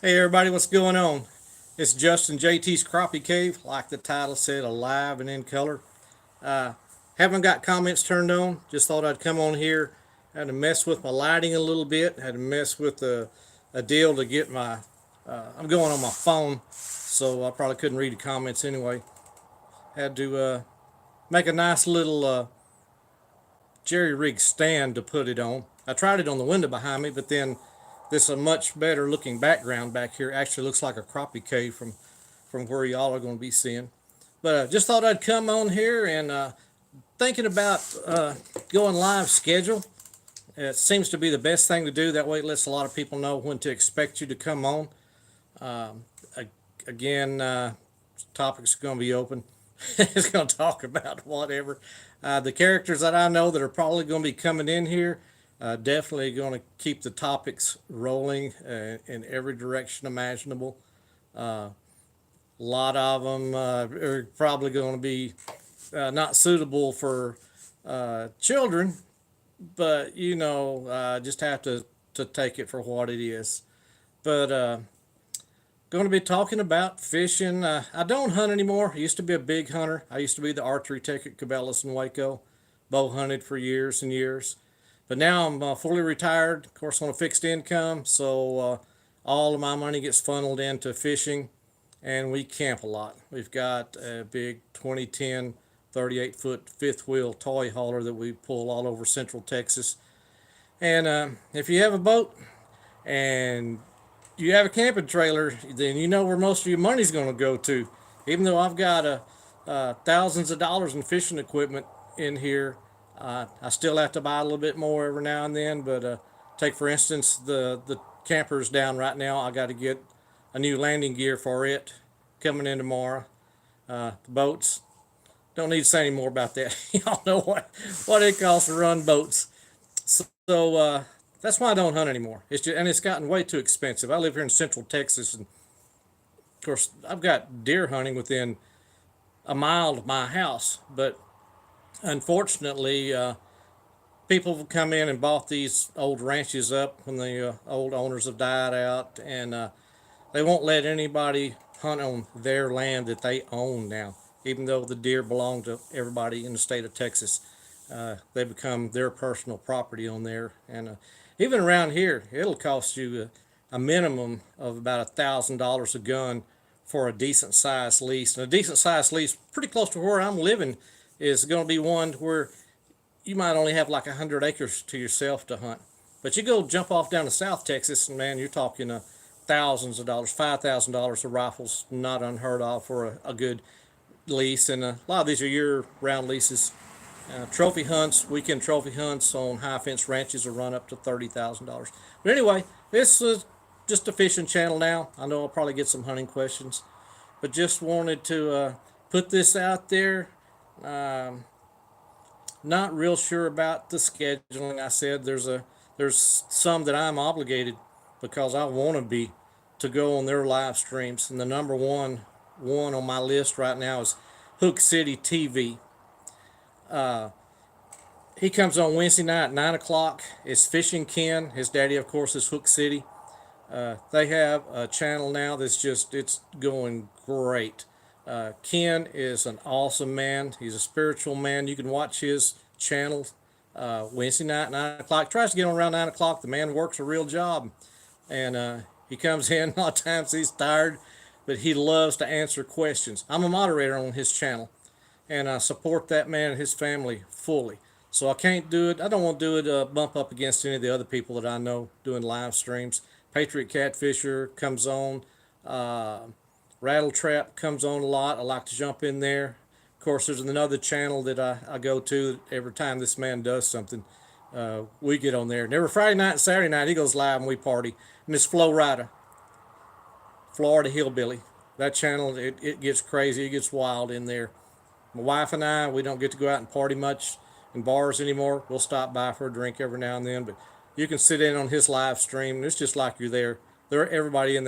Hey everybody, what's going on? It's Justin JT's Crappie Cave, like the title said, alive and in color. Uh, haven't got comments turned on. Just thought I'd come on here. Had to mess with my lighting a little bit. Had to mess with a deal to get my. I'm going on my phone, so I probably couldn't read the comments anyway. Had to make a nice little jerry rig stand to put it on. I tried it on the window behind me, but then this a much better looking background back here. Actually looks like a crappie cave from where y'all are going to be seeing. But just thought I'd come on here and thinking about going live schedule. It seems to be the best thing to do. That way it lets a lot of people know when to expect you to come on. Um, Again, topics are going to be open. It's going to talk about whatever. The characters that I know that are probably going to be coming in here, definitely going to keep the topics rolling in every direction imaginable. A lot of them are probably going to be not suitable for children, but just have to take it for what it is. But going to be talking about fishing. I don't hunt anymore. I used to be a big hunter. I used to be the archery tech at Cabela's in Waco. Bow hunted for years and years. But now I'm fully retired, of course, on a fixed income. So all of my money gets funneled into fishing, and we camp a lot. We've got a big 2010 38-foot fifth wheel toy hauler that we pull all over central Texas. And if you have a boat and you have a camping trailer, then you know where most of your money's going to go to. Even though I've got thousands of dollars in fishing equipment in here, I still have to buy a little bit more every now and then. But take for instance the campers down right now. I got to get a new landing gear for it coming in tomorrow. The boats, don't need to say any more about that. Y'all know what it costs to run boats. So that's why I don't hunt anymore. It's just, and it's gotten way too expensive. I live here in Central Texas, and of course I've got deer hunting within a mile of my house. But unfortunately, people have come in and bought these old ranches up when the old owners have died out, and they won't let anybody hunt on their land that they own now, even though the deer belong to everybody in the state of Texas. They become their personal property on there, and even around here, it'll cost you a minimum of about $1,000 a gun for a decent sized lease. And a decent sized lease, pretty close to where I'm living, is going to be one where you might only have like 100 acres to yourself to hunt. But you go jump off down to South Texas, and man, you're talking thousands of dollars, $5,000 of rifles, not unheard of for a good lease. And a lot of these are year-round leases. Trophy hunts, weekend trophy hunts on high fence ranches will run up to $30,000. But anyway, this is just a fishing channel now. I know I'll probably get some hunting questions, but just wanted to put this out there. Um, Not real sure about the scheduling. I said there's some that I'm obligated because I want to be to go on their live streams, and the number one on my list right now is Hook City TV. He comes on Wednesday night at 9 o'clock. It's Fishing Ken. His daddy, of course, is Hook City. They have a channel now that's just it's going great. Ken is an awesome man. He's a spiritual man. You can watch his channel Wednesday night, 9 o'clock. Tries to get on around 9 o'clock. The man works a real job, and he comes in. A lot of times he's tired, but he loves to answer questions. I'm a moderator on his channel, and I support that man and his family fully. So I can't do it. I don't want to do it bump up against any of the other people that I know doing live streams. Patriot Catfisher comes on. Uh, Rattle Trap comes on a lot. I like to jump in there. Of course, there's another channel that I go to every time this man does something. We get on there. And every Friday night and Saturday night, he goes live and we party. And it's Flo Rida, Florida Hillbilly. That channel, it gets crazy. It gets wild in there. My wife and I, we don't get to go out and party much in bars anymore. We'll stop by for a drink every now and then, but you can sit in on his live stream. And it's just like you're there. There, everybody in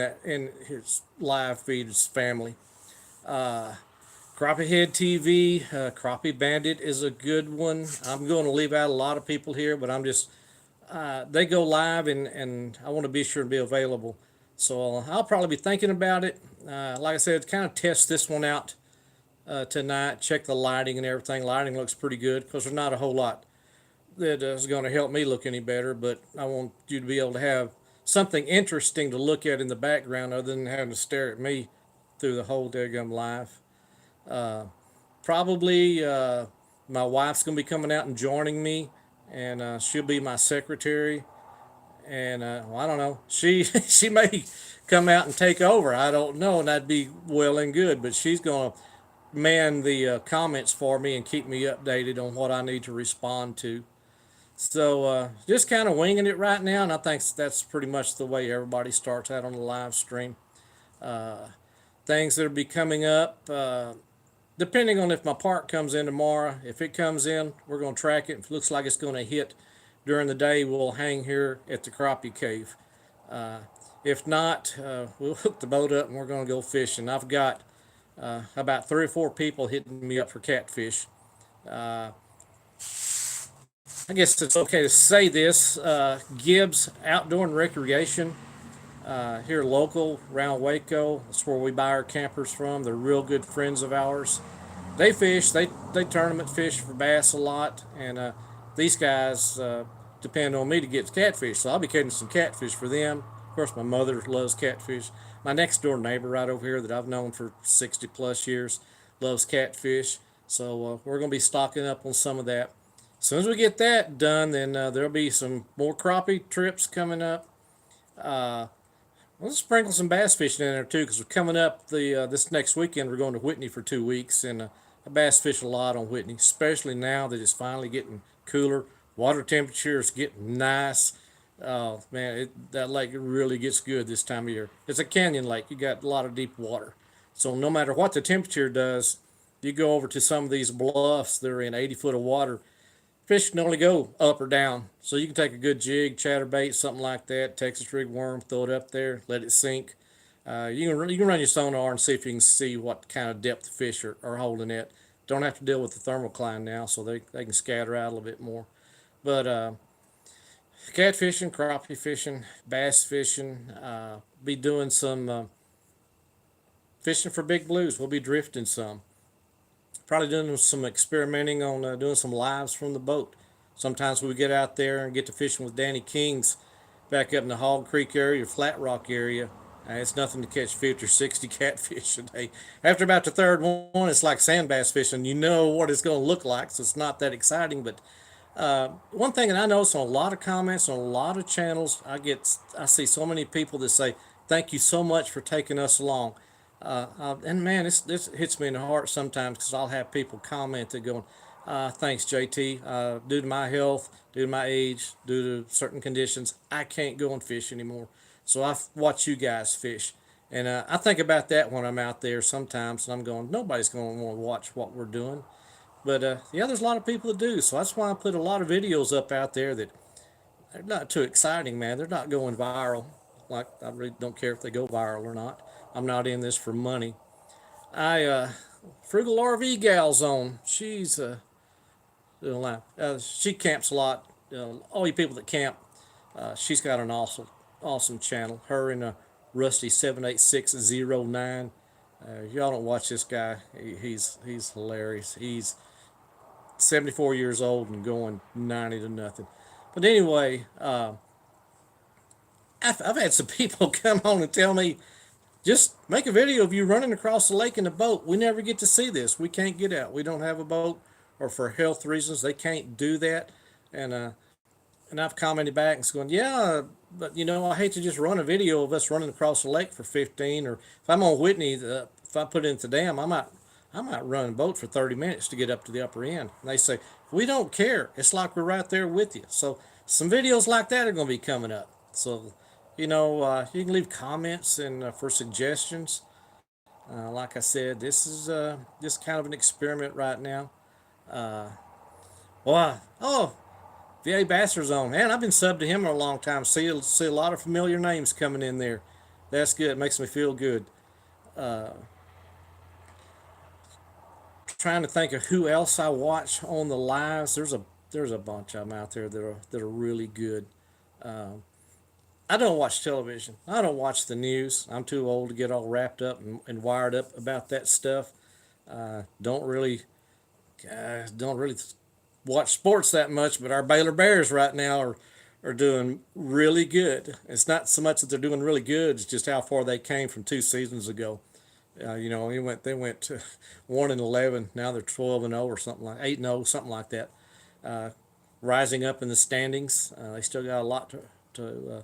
his live feed is family. Crappie Head TV, Crappie Bandit is a good one. I'm going to leave out a lot of people here, but I'm just they go live, and I want to be sure to be available. So I'll probably be thinking about it. Like I said, kind of test this one out tonight. Check the lighting and everything. Lighting looks pretty good because there's not a whole lot that is going to help me look any better. But I want you to be able to have something interesting to look at in the background other than having to stare at me through the whole daggum live. Probably my wife's going to be coming out and joining me, and she'll be my secretary. And well, I don't know. She she may come out and take over. I don't know, and that'd be well and good. But she's gonna man the comments for me and keep me updated on what I need to respond to. So just kind of winging it right now, and I think that's pretty much the way everybody starts out on the live stream. Things that'll be coming up, depending on if my part comes in tomorrow. If it comes in, we're going to track it. If it looks like it's going to hit during the day, we'll hang here at the Crappie Cave. If not, we'll hook the boat up and we're going to go fishing. I've got about 3 or 4 people hitting me up for catfish. I guess it's okay to say this. Gibbs Outdoor and Recreation here local around Waco. That's where we buy our campers from. They're real good friends of ours. They fish. They tournament fish for bass a lot, and these guys depend on me to get catfish. So I'll be catching some catfish for them. Of course, my mother loves catfish. My next door neighbor right over here that I've known for 60 plus years loves catfish. So we're going to be stocking up on some of that. As soon as we get that done, then there'll be some more crappie trips coming up. We'll sprinkle some bass fishing in there too, because we're coming up this next weekend. We're going to Whitney for 2 weeks, and I bass fish a lot on Whitney, especially now that it's finally getting cooler. Water temperature is getting nice. Oh man, that lake really gets good this time of year. It's a canyon lake. You got a lot of deep water, so no matter what the temperature does, you go over to some of these bluffs. They're in 80 foot of water. Fish can only go up or down. So you can take a good jig, chatterbait, something like that, Texas rig worm, throw it up there, let it sink. You can run your sonar and see if you can see what kind of depth the fish are holding it. Don't have to deal with the thermocline now, so they can scatter out a little bit more. But catfishing, crappie fishing, bass fishing, be doing some fishing for big blues. We'll be drifting some. Probably doing some experimenting on doing some lives from the boat. Sometimes we get out there and get to fishing with Danny Kings back up in the Hog Creek area, Flat Rock area. It's nothing to catch 50 or 60 catfish a day. After about the third one, it's like sand bass fishing. You know what it's going to look like, so it's not that exciting. But one thing that I notice on a lot of comments on a lot of channels, I see so many people that say, "Thank you so much for taking us along." And man, this hits me in the heart sometimes because I'll have people comment that going, "Thanks, JT. Due to my health, due to my age, due to certain conditions, I can't go and fish anymore. So I watch you guys fish." And I think about that when I'm out there sometimes, and I'm going, nobody's going to want to watch what we're doing. But yeah, there's a lot of people that do. So that's why I put a lot of videos up out there that they're not too exciting, man. They're not going viral. Like, I really don't care if they go viral or not. I'm not in this for money. I Frugal RV Gal's on. She's she camps a lot. All you people that camp, she's got an awesome channel. Her and Rusty 78609. Y'all don't watch this guy. He's hilarious. He's 74 years old and going 90 to nothing. But anyway, I've had some people come on and tell me, just make a video of you running across the lake in a boat. We never get to see this. We can't get out. We don't have a boat, or for health reasons, they can't do that. And I've commented back and going, yeah, but I hate to just run a video of us running across the lake for 15, or if I'm on Whitney, if I put it into dam, I might run a boat for 30 minutes to get up to the upper end. And they say, we don't care. It's like we're right there with you. So some videos like that are going to be coming up. So, you can leave comments and for suggestions. Like I said, this is just kind of an experiment right now. Oh, VA Basser's on. Man, I've been subbed to him for a long time. See a lot of familiar names coming in there. That's good. It makes me feel good. Trying to think of who else I watch on the lives. There's a bunch of them out there that are really good. I don't watch television. I don't watch the news. I'm too old to get all wrapped up and wired up about that stuff. Don't really watch sports that much, but our Baylor Bears right now are doing really good. It's not so much that they're doing really good; it's just how far they came from 2 seasons ago. They went to 1-11. Now they're 12-0 or something like 8-0, something like that. Uh, Rising up in the standings. They still got a lot to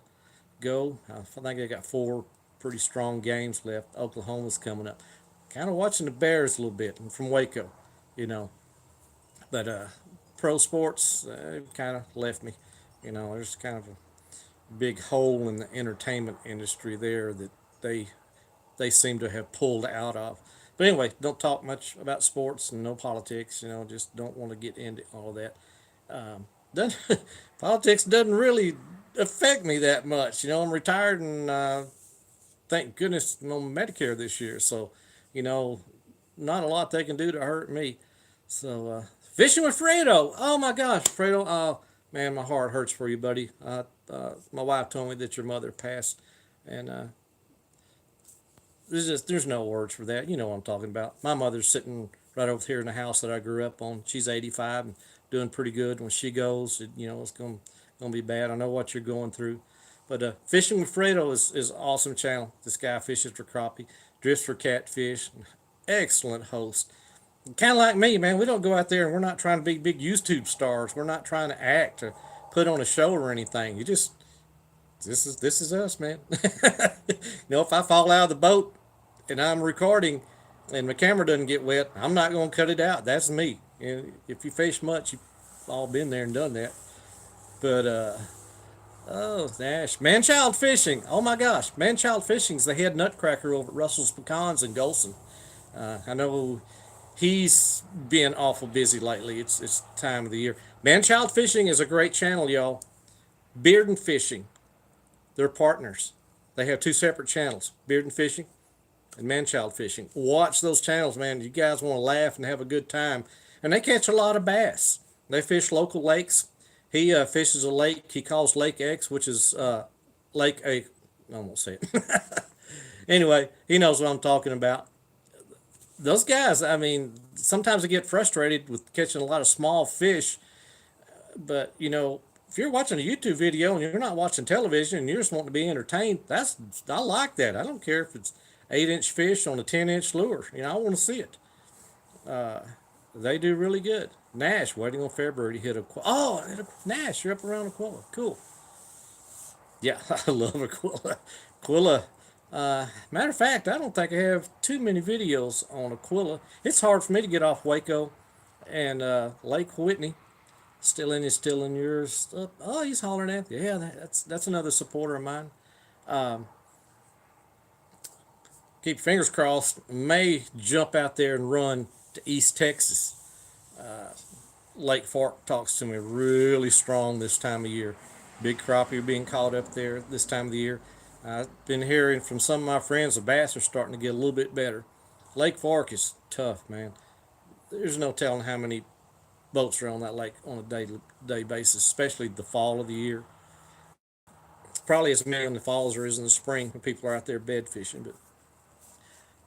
go. I think they got 4 pretty strong games left. Oklahoma's coming up. Kind of watching the Bears a little bit. I'm from Waco, you know. But pro sports kind of left me. There's kind of a big hole in the entertainment industry there that they they seem to have pulled out of. But anyway, don't talk much about sports and no politics. Just don't want to get into all of that. Doesn't, Politics doesn't really affect me that much. I'm retired and thank goodness I'm on Medicare this year. So, you know, not a lot they can do to hurt me. So, fishing with Fredo. Oh my gosh, Fredo. Oh man, my heart hurts for you, buddy. My wife told me that your mother passed, and there's no words for that. You know what I'm talking about. My mother's sitting right over here in the house that I grew up on. She's 85 and doing pretty good. When she goes, it's gonna be bad. I know what you're going through. But fishing with Fredo is an awesome channel. This guy fishes for crappie, drifts for catfish. Excellent host. Kind of like me, man. We don't go out there and we're not trying to be big YouTube stars. We're not trying to act or put on a show or anything. You just this is us, man. If I fall out of the boat and I'm recording and my camera doesn't get wet, I'm not going to cut it out. That's me. If you fish much, you've all been there and done that. But oh, Nash, man-child fishing. Oh my gosh, man-child fishing's the head nutcracker over at Russell's Pecans in Golson. I know he's been awful busy lately. It's time of the year. Man-child fishing is a great channel, y'all. Beard and fishing. They're partners. They have 2 separate channels: beard and fishing and man-child fishing. Watch those channels, man. You guys want to laugh and have a good time. And they catch a lot of bass. They fish local lakes. He fishes a lake he calls Lake X, which is Lake A. I won't say it. Anyway, he knows what I'm talking about. Those guys, I mean, sometimes they get frustrated with catching a lot of small fish, but if you're watching a YouTube video and you're not watching television and you're just wanting to be entertained, I like that. I don't care if it's 8-inch fish on a 10-inch lure. I want to see it. They do really good. Nash waiting on February to hit a Nash, you're up around Aquila. Cool. Yeah, I love Aquila. Aquila. Matter of fact, I don't think I have too many videos on Aquila. It's hard for me to get off Waco and Lake Whitney. Still in yours. Oh, he's hollering at you. Yeah, that's another supporter of mine. Keep your fingers crossed. May jump out there and run to East Texas. Lake Fork talks to me really strong this time of year. Big crappie are being caught up there this time of the year. I've been hearing from some of my friends the bass are starting to get a little bit better. Lake Fork is tough, man. There's no telling how many boats are on that lake on a day basis, especially the fall of the year. It's probably as many in the fall as there is in the spring when people are out there bed fishing.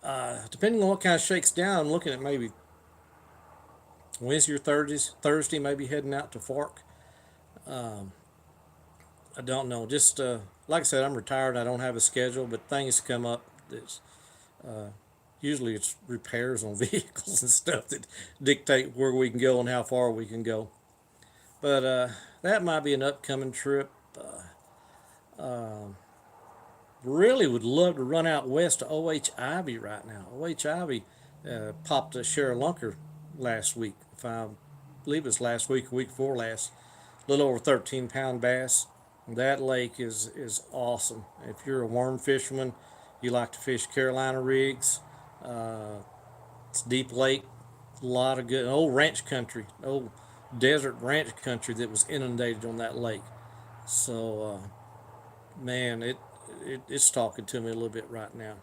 But depending on what kind of shakes down, I'm looking at maybe Wednesday or Thursday, maybe heading out to Fork. I don't know. Just like I said, I'm retired. I don't have a schedule, but things come up. That's usually it's repairs on vehicles and stuff that dictate where we can go and how far we can go. But that might be an upcoming trip. Really would love to run out west to O.H. Ivy right now. O.H. Ivy popped a share of lunker last week. If I believe it was last week, week before last. A little over 13-pound bass. That lake is awesome. If you're a worm fisherman, you like to fish Carolina rigs. Uh, it's deep lake, a lot of good old ranch country, old desert ranch country that was inundated on that lake. So man, it's talking to me a little bit right now.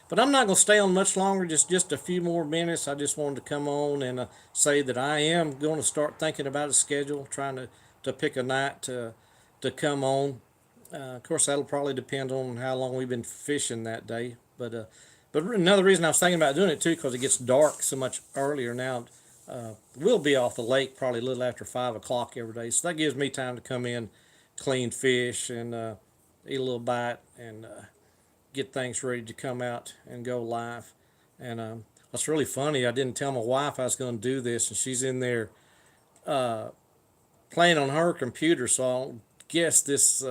But I'm not going to stay on much longer. Just a few more minutes. I just wanted to come on and say that I am going to start thinking about a schedule, trying to pick a night to come on. Of course, that'll probably depend on how long we've been fishing that day. But another reason I was thinking about doing it too, because it gets dark so much earlier now. We'll be off the lake probably a little after 5 o'clock every day, so that gives me time to come in, clean fish, and eat a little bite, and get things ready to come out and go live. And what's really funny, I didn't tell my wife I was going to do this, and she's in there playing on her computer, so I'll guess this.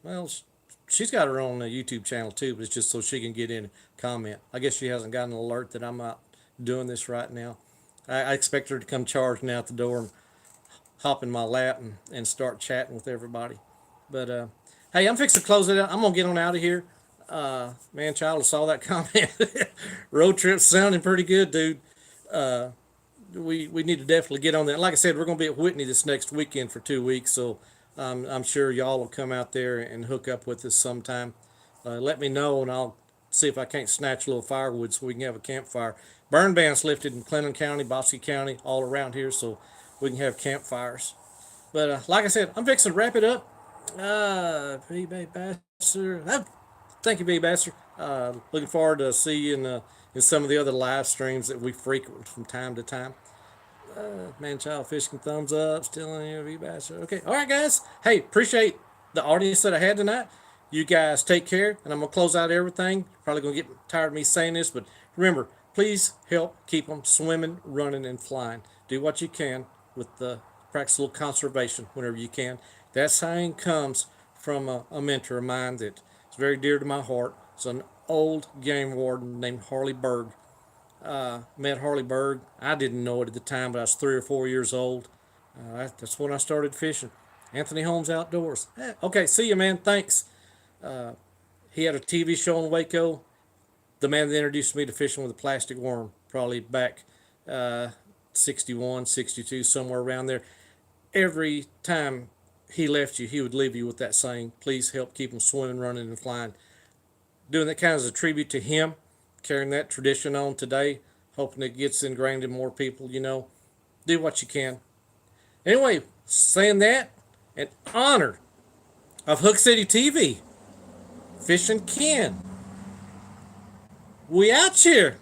Well, she's got her own YouTube channel too, but it's just so she can get in and comment. I guess she hasn't got an alert that I'm out doing this right now. I expect her to come charging out the door and hop in my lap and start chatting with everybody. But hey, I'm fixing to close it out. I'm gonna get on out of here. Man, child, I saw that comment. Road trip sounding pretty good, dude. We need to definitely get on that. Like I said, we're gonna be at Whitney this next weekend for 2 weeks, so I'm sure y'all will come out there and hook up with us sometime. Let me know, and I'll see if I can't snatch a little firewood so we can have a campfire. Burn ban's lifted in Clinton County, Bosque County, all around here, so we can have campfires. But like I said, I'm fixing to wrap it up. B-Bay Bastard. Thank you, B Bastard. Looking forward to see you in some of the other live streams that we frequent from time to time. Man, child fishing thumbs up, still in here, V Bastard. Okay, all right, guys. Hey, appreciate the audience that I had tonight. You guys take care, and I'm gonna close out everything. Probably gonna get tired of me saying this, but remember, please help keep them swimming, running, and flying. Do what you can with the practice a little conservation whenever you can. That saying comes from a mentor of mine that is very dear to my heart. It's an old game warden named Harley Berg. Met Harley Berg. I didn't know it at the time, but I was 3 or 4 years old. That's when I started fishing. Anthony Holmes Outdoors. Okay, see you, man. Thanks. He had a TV show in Waco. The man that introduced me to fishing with a plastic worm, probably back 61, 62, somewhere around there. Every time he left you, he would leave you with that saying, please help keep them swimming, running, and flying. Doing that kind of as a tribute to him, carrying that tradition on today, hoping it gets ingrained in more people, do what you can. Anyway, saying that, in honor of Hook City TV, Fishing Ken, we out here.